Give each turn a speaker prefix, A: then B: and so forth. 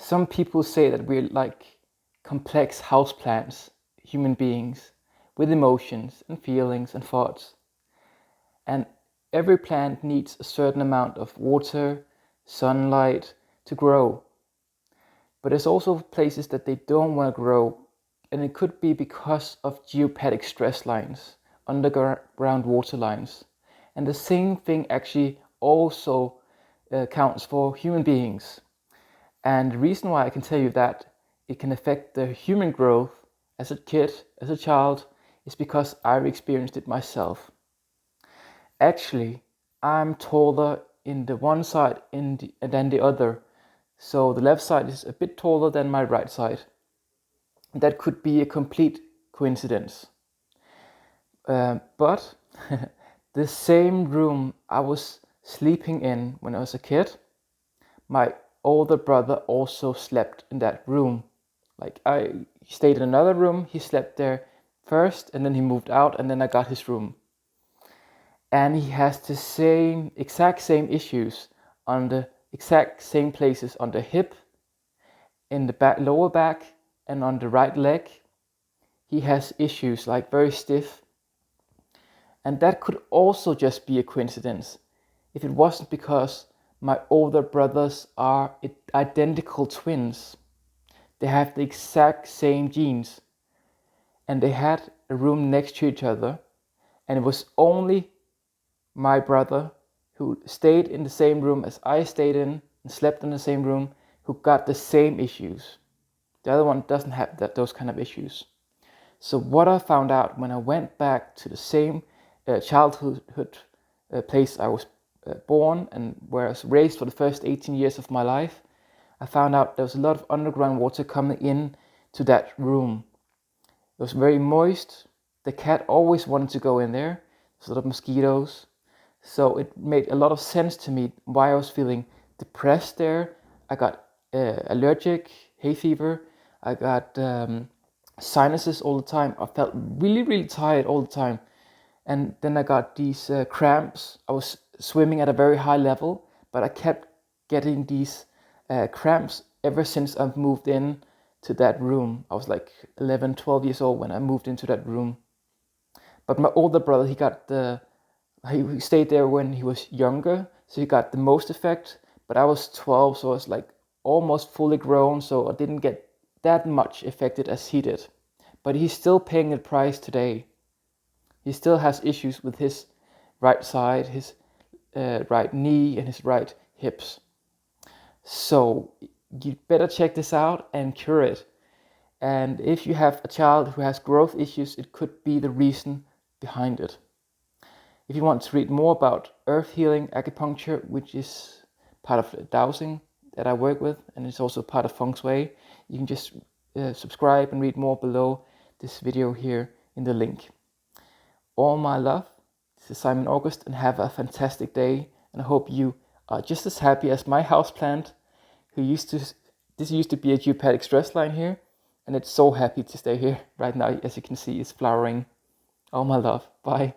A: Some people say that we're like complex houseplants, human beings, with emotions and feelings and thoughts. And every plant needs a certain amount of water, sunlight to grow. But there's also places that they don't want to grow, and it could be because of geopathic stress lines, underground water lines. And the same thing actually also counts for human beings. And the reason why I can tell you that it can affect the human growth as a kid, as a child, is because I've experienced it myself. Actually, I'm taller in the one side than the other. So the left side is a bit taller than my right side. That could be a complete coincidence. But the same room I was sleeping in when I was a kid, my older brother also slept in that room. Like I stayed in another room, he slept there first, and then he moved out, and then I got his room. And he has the exact same issues on the exact same places on the hip, in the lower back, and on the right leg. He has issues like very stiff. And that could also just be a coincidence if it wasn't because my older brothers are identical twins. They have the exact same genes, and they had a room next to each other, and it was only my brother who stayed in the same room as I stayed in and slept in the same room who got the same issues. The other one doesn't have those kind of issues. So what I found out when I went back to the same childhood place I was born and where I was raised for the first 18 years of my life, I found out there was a lot of underground water coming in to that room. It was very moist. The cat always wanted to go in there. There's a lot of mosquitoes. So it made a lot of sense to me why I was feeling depressed there. I got allergic, hay fever. I got sinuses all the time. I felt really, really tired all the time. And then I got these cramps. I was swimming at a very high level, but I kept getting these cramps ever since I've moved in to that room. I was like 11, 12 years old when I moved into that room. But my older brother, he stayed there when he was younger, so he got the most effect. But I was 12, so I was like almost fully grown, so I didn't get that much affected as he did. But he's still paying the price today. He still has issues with his right side, his right knee, and his right hips. So you better check this out and cure it. And if you have a child who has growth issues, it could be the reason behind it. If you want to read more about earth healing acupuncture, which is part of dowsing that I work with, and it's also part of feng shui, you can just subscribe and read more below this video here in the link. All my love, this is Simon August, and have a fantastic day. And I hope you are just as happy as my houseplant, this used to be a geopathic stress line here, and it's so happy to stay here right now. As you can see, it's flowering. All my love. Bye.